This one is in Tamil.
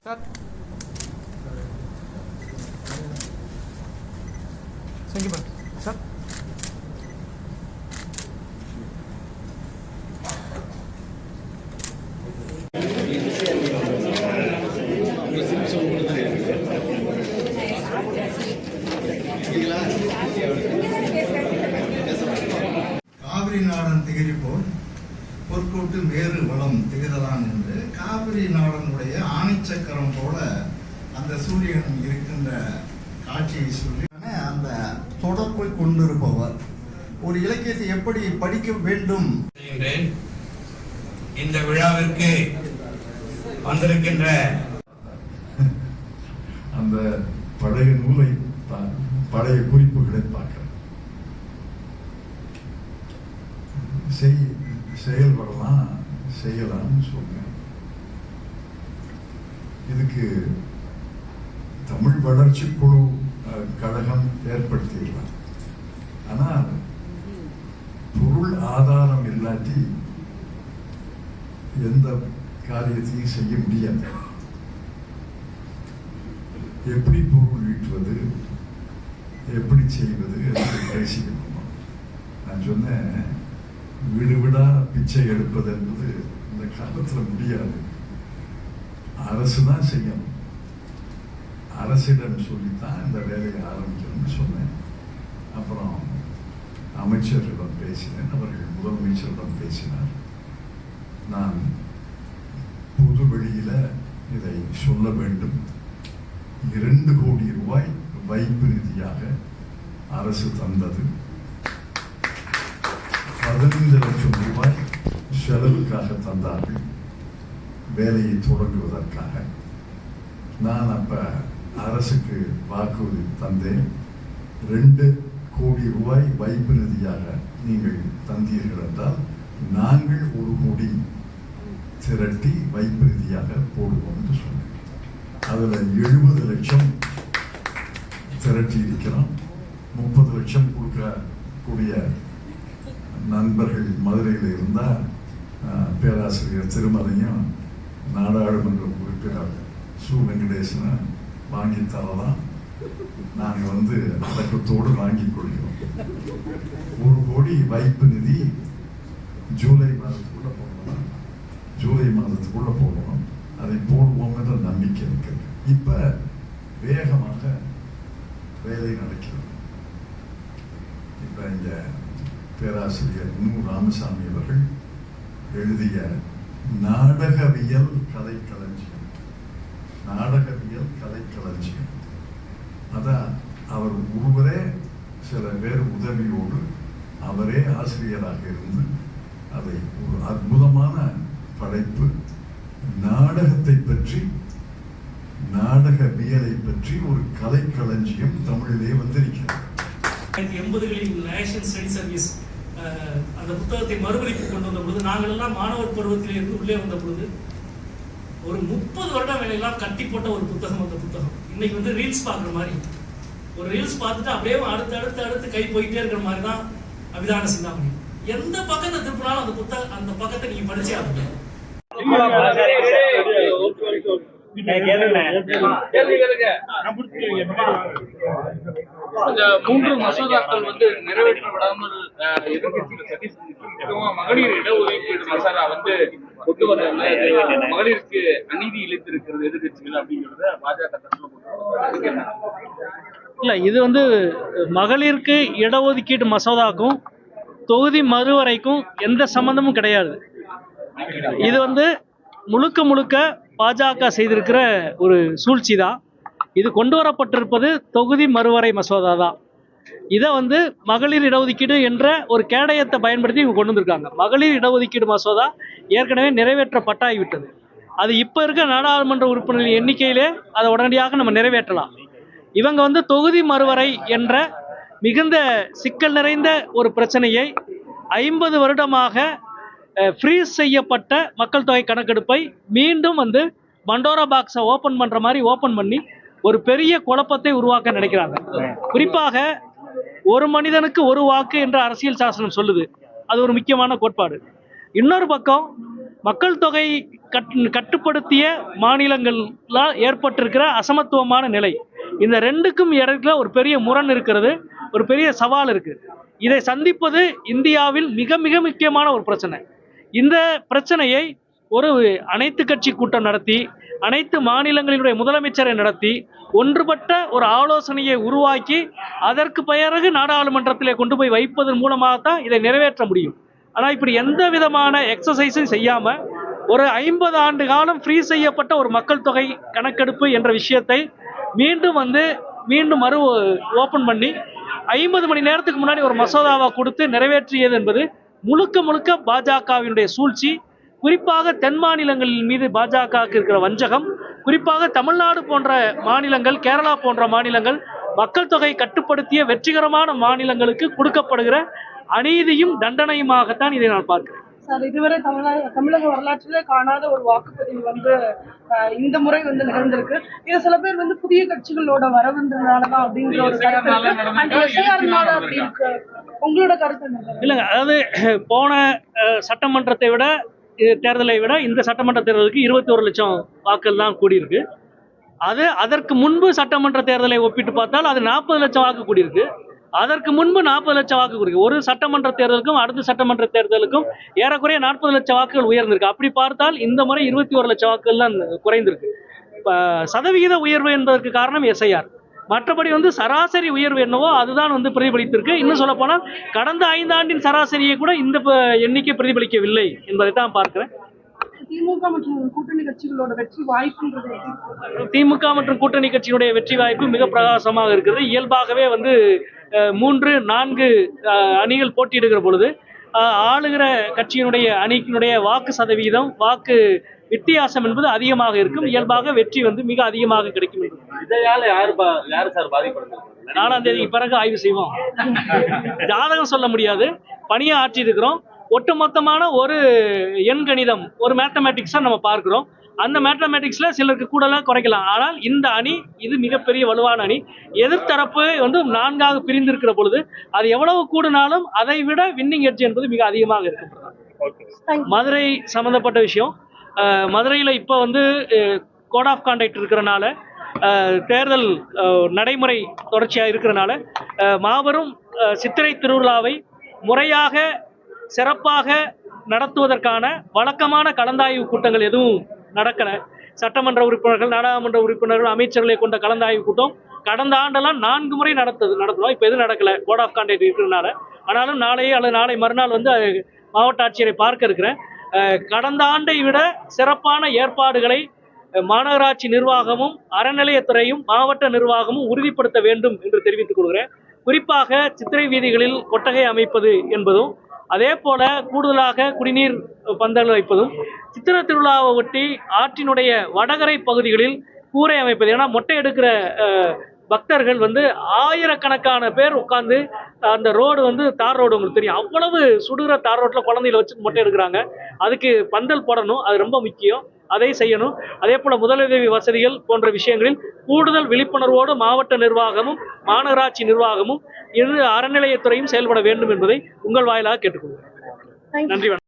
Start. Thank you, Start. Kaveri நாடன் திகரிப்போல் பொற்கோட்டு வேறு வளம் திகழலாம் என்று காவிரி நாடனுடைய ஆணைச்சக்கரம் போல அந்த சூரியன் இருக்கின்ற காட்சியை சொல்லி அந்த தொடர்பை கொண்டிருப்பவர் ஒரு இலக்கியத்தை எப்படி படிக்க வேண்டும். இந்த விழாவிற்கு வந்திருக்கின்ற அந்த பழைய நூலை பழைய குறிப்புகளை பார்க்கிறேன். செயல்படலாம் செய்யலாம்னு சொல்றேன். இதுக்கு தமிழ் வளர்ச்சி குழு கழகம் ஏற்படுத்திடலாம். ஆனால் பொருள் ஆதாரம் இல்லாட்டி எந்த காரியத்தையும் செய்ய முடியாது. எப்படி பொருள் ஈட்டுவது, எப்படி செய்வது என்று பேசிக்கணும். நான் சொன்னேன், வீடு வீடா பிச்சை எடுப்பது என்பது இந்த காலத்துல முடியாது. அரசு தான் செய்யணும். அரசிடம் சொல்லித்தான் இந்த வேலையை ஆரம்பிக்கணும்னு சொன்னேன். அப்புறம் அமைச்சரிடம் பேசினேன். அவர்கள் முதலமைச்சரிடம் பேசினார். நான் பொது வெளியில இதை சொல்ல வேண்டும். 2 கோடி ரூபாய் வைப்பு நிதியாக அரசு தந்தது. 15 லட்சம் ரூபாய் செலவுக்காக தந்தார்கள், வேலையை தொடங்குவதற்காக. நான் அப்ப அரசுக்கு வாக்குறுதி தந்தேன். 2 கோடி ரூபாய் வைப்பு நிதியாக நீங்கள் தந்தீர்கள் என்றால் நாங்கள் 1 கோடி திரட்டி வைப்பு நிதியாக போடுவோம் என்று சொன்னேன். அதுல 70 லட்சம் திரட்டி இருக்கிறோம். 30 லட்சம் கொடுக்கக்கூடிய நண்பர்கள் மதுரையில் இருந்தால் பேராசிரியர் திருமலையும் நாடாளுமன்ற உறுப்பினர் சு வெங்கடேசனை வாங்கி தரலாம். நாங்கள் அடக்கத்தோடு வாங்கிக் கொள்கிறோம். 1 கோடி வைப்பு நிதி ஜூலை மாதத்துக்குள்ள போடணும். ஜூலை மாதத்துக்குள்ள போடணும். அதை போடுவோம் என்ற நம்பிக்கை இருக்கிறது. இப்ப வேகமாக வேலை நடக்கிறது. இப்ப இங்க பேராசிரியர் ராமசாமி அவர்கள் எழுதிய நாடகவியல் கலைக்களஞ்சியம், நாடகவியல் கலைக்களஞ்சியம், அதான் அவர் ஒருவரே சில பேர் உதவியோடு அவரே ஆசிரியராக இருந்து அதை ஒரு அற்புதமான படைப்பு. நாடகத்தை பற்றி, நாடகவியலை பற்றி ஒரு கலைக்களஞ்சியம் தமிழிலே வந்திருக்கிறது. 1980களில் நேஷனல் ஸ்டடி சர்வீஸ் அந்த புத்தகத்தை மறுபதிப்பு கொண்டு வந்த பொழுது, நாங்கள் எல்லாம் மாணவர் பருவத்திலே இருந்து உள்ளே வந்த பொழுது ஒரு 30 வருடம் வேலையெல்லாம் கட்டி போட்ட ஒரு புத்தகம். அந்த புத்தகம் இன்னைக்கு ரீல்ஸ் பார்க்குற மாதிரி, ஒரு ரீல்ஸ் பார்த்துட்டு அப்படியே அடுத்து கை போயிட்டே இருக்கிற மாதிரி தான் அபிதான சிந்தாமணி. எந்த பக்கத்தை திருப்பினாலும் அந்த பக்கத்தை நீங்க படிச்சே ஆகுங்க. 3 மசோதாக்கள் நிறைவேற்றப்படாமல் மகளிர் இடஒதுக்கீடு மசோதா கொண்டு வர மகளிருக்கு அநீதி இழைத்திருக்கிறது எதிர்கட்சிகள் அப்படிங்கிறத பாஜக இல்ல. இது மகளிருக்கு இடஒதுக்கீடு மசோதாக்கும் தொகுதி மறுவரைக்கும் எந்த சம்பந்தமும் கிடையாது. இது முழுக்க பாஜக செய்திருக்கிற ஒரு சூழ்ச்சி தான். இது கொண்டு வரப்பட்டிருப்பது தொகுதி மறுவரை மசோதா தான். இதை மகளிர் இடஒதுக்கீடு என்ற ஒரு கேடயத்தை பயன்படுத்தி இவங்க கொண்டு வந்திருக்காங்க. மகளிர் இடஒதுக்கீடு மசோதா ஏற்கனவே நிறைவேற்றப்பட்டாகிவிட்டது. அது இப்போ இருக்க நாடாளுமன்ற உறுப்பினர்கள் எண்ணிக்கையிலே அதை உடனடியாக நம்ம நிறைவேற்றலாம். இவங்க தொகுதி மறுவரை என்ற மிகுந்த சிக்கல் நிறைந்த ஒரு பிரச்சனையை 50 வருடமாக ஃப்ரீஸ் செய்யப்பட்ட மக்கள் தொகை கணக்கெடுப்பை மீண்டும் பண்டோரா பாக்ஸை ஓப்பன் பண்ணுற மாதிரி ஓப்பன் பண்ணி ஒரு பெரிய குழப்பத்தை உருவாக்க நினைக்கிறாங்க. குறிப்பாக ஒரு மனிதனுக்கு ஒரு வாக்கு என்ற அரசியல் சாசனம் சொல்லுது. அது ஒரு முக்கியமான கோட்பாடு. இன்னொரு பக்கம் மக்கள் தொகை கட்டுப்படுத்திய மாநிலங்கள்ல ஏற்பட்டிருக்கிற அசமத்துவமான நிலை, இந்த ரெண்டுக்கும் இடத்துல ஒரு பெரிய முரண் இருக்கிறது, ஒரு பெரிய சவால் இருக்கு. இதை சந்திப்பது இந்தியாவில் மிக மிக முக்கியமான ஒரு பிரச்சனை. இந்த பிரச்சனையை ஒரு அனைத்து கட்சி கூட்டம் நடத்தி, அனைத்து மாநிலங்களினுடைய முதலமைச்சரை நடத்தி, ஒன்றுபட்ட ஒரு ஆலோசனையை உருவாக்கி அதற்கு பிறகு நாடாளுமன்றத்திலே கொண்டு போய் வைப்பதன் மூலமாகத்தான் இதை நிறைவேற்ற முடியும். ஆனால் இப்படி எந்த விதமான எக்ஸசைஸும் செய்யாம ஒரு 50 ஆண்டு காலம் ஃப்ரீ செய்யப்பட்ட ஒரு மக்கள் தொகை கணக்கெடுப்பு என்ற விஷயத்தை மீண்டும் மறு ஓபன் பண்ணி 50 மணி நேரத்துக்கு முன்னாடி ஒரு மசோதாவை கொடுத்து நிறைவேற்றியது என்பது முழுக்க முழுக்க பாஜகவினுடைய சூழ்ச்சி. குறிப்பாக தென் மாநிலங்களின் மீது பாஜகவுக்கு இருக்கிற வஞ்சகம், குறிப்பாக தமிழ்நாடு போன்ற மாநிலங்கள், கேரளா போன்ற மாநிலங்கள், மக்கள் தொகை கட்டுப்படுத்திய வெற்றிகரமான மாநிலங்களுக்கு கொடுக்கப்படுகிற அநீதியும் தண்டனையுமாகத்தான் இதை நான் பார்க்கிறேன். சார், இதுவரை தமிழக வரலாற்றிலே காணாத ஒரு வாக்குப்பதிவு இந்த முறை நிகழ்ந்திருக்கு. இது சில பேர் புதிய கட்சிகளோட வரவுன்றதுனாலதான் அப்படிங்கிற ஒரு கருத்து. உங்களோட கருத்து என்ன? இல்லைங்க, அதாவது போன சட்டமன்றத்தை விட தேர்தலை விட இந்த சட்டமன்ற தேர்தலுக்கு 21 லட்சம் வாக்குகள் தான் கூடியிருக்கு. அதற்கு முன்பு சட்டமன்ற தேர்தலை ஒப்பிட்டு பார்த்தால் அது 40 லட்சம் வாக்கு கூடியிருக்கு. அதற்கு முன்பு 40 லட்சம் வாக்கு கூடியிருக்கு. ஒரு சட்டமன்ற தேர்தலுக்கும் அடுத்த சட்டமன்ற தேர்தலுக்கும் ஏறக்குறைய 40 லட்சம் வாக்குகள் உயர்ந்திருக்கு. அப்படி பார்த்தால் இந்த முறை 21 லட்சம் வாக்குகள் தான் குறைந்திருக்கு. சதவிகித உயர்வு என்பதற்கு காரணம் எஸ்ஐஆர். மற்றபடி சராசரி உயர்வு என்னவோ அதுதான் பிரதிபலித்திருக்கு. இன்னும் சொல்ல போனால் கடந்த 5 ஆண்டின் சராசரியை கூட இந்த எண்ணிக்கை பிரதிபலிக்கவில்லை என்பதை தான் பார்க்கிறேன். திமுக மற்றும் கூட்டணி கட்சிகளோட வெற்றி வாய்ப்பு, திமுக மற்றும் கூட்டணி கட்சியினுடைய வெற்றி வாய்ப்பு மிக பிரகாசமாக இருக்கிறது. இயல்பாகவே 3-4 அணிகள் போட்டியிடுகிற பொழுது ஆளுகிற கட்சியினுடைய அணியினுடைய வாக்கு சதவீதம், வாக்கு வித்தியாசம் என்பது அதிகமாக இருக்கும். இயல்பாக வெற்றி மிக அதிகமாக கிடைக்கும். இதையால யாரு சார் பாதிப்படுது? 4ஆம் தேதிக்கு பிறகு ஆய்வு செய்வோம். ஜாதகம் சொல்ல முடியாது, பணியை ஆற்றி இருக்கிறோம். ஒட்டுமொத்தமான ஒரு எண்கணிதம், ஒரு மேத்தமேட்டிக்ஸா நம்ம பார்க்கிறோம். அந்த மேத்தமேட்டிக்ஸ்ல சிலருக்கு கூடலாம் குறைக்கலாம். ஆனால் இந்த அணி இது மிகப்பெரிய வலுவான அணி. எதிர்த்தரப்பு 4ஆக பிரிந்திருக்கிற பொழுது அது எவ்வளவு கூடினாலும் அதை விட வின்னிங் எட்ஜ் என்பது மிக அதிகமாக இருக்கும். மதுரை சம்பந்தப்பட்ட விஷயம், மதுரையில் இப்போ கோட் ஆஃப் கான்டக்ட் இருக்கிறனால, தேர்தல் நடைமுறை தொடர்ச்சியாக இருக்கிறனால மாபெரும் சித்திரை திருவிழாவை முறையாக சிறப்பாக நடத்துவதற்கான வழக்கமான கலந்தாய்வு கூட்டங்கள் எதுவும் நடக்கல. சட்டமன்ற உறுப்பினர்கள், நாடாளுமன்ற உறுப்பினர்கள், அமைச்சர்களை கொண்ட கலந்தாய்வு கூட்டம் கடந்த ஆண்டெல்லாம் 4 முறை நடத்தணும். இப்போ எதுவும் நடக்கல, கோட் ஆஃப் கான்டக்ட் இருக்கிறதுனால. ஆனாலும் நாளை மறுநாள் மாவட்ட ஆட்சியரை பார்க்க இருக்கிறேன். கடந்த ஆண்டை விட சிறப்பான ஏற்பாடுகளை மாநகராட்சி நிர்வாகமும் அறநிலையத்துறையும் மாவட்ட நிர்வாகமும் உறுதிப்படுத்த வேண்டும் என்று தெரிவித்துக் கொள்கிறேன். குறிப்பாக சித்திரை வீதிகளில் கொட்டகை அமைப்பது என்பதும், அதே போல கூடுதலாக குடிநீர் பந்தல் வைப்பதும், சித்திரை திருவிழாவை ஒட்டி ஆற்றினுடைய வடகரை பகுதிகளில் கூரை அமைப்பது. ஏன்னா மொட்டை எடுக்கிற பக்தர்கள் ஆயிரக்கணக்கான பேர் உட்கார்ந்து அந்த ரோடு தார் ரோடு உங்களுக்கு தெரியும், அவ்வளவு சுடுகிற தார் ரோட்டில் குழந்தைகளை வச்சு மொட்டை எடுக்கிறாங்க. அதுக்கு பந்தல் போடணும், அது ரொம்ப முக்கியம், அதை செய்யணும். அதே போல முதலுதவி வசதிகள் போன்ற விஷயங்களில் கூடுதல் விழிப்புணர்வோடு மாவட்ட நிர்வாகமும் மாநகராட்சி நிர்வாகமும் அறநிலையத்துறையும் செயல்பட வேண்டும் என்பதை உங்கள் வாயிலாக கேட்டுக்கொள்கிறேன். நன்றி.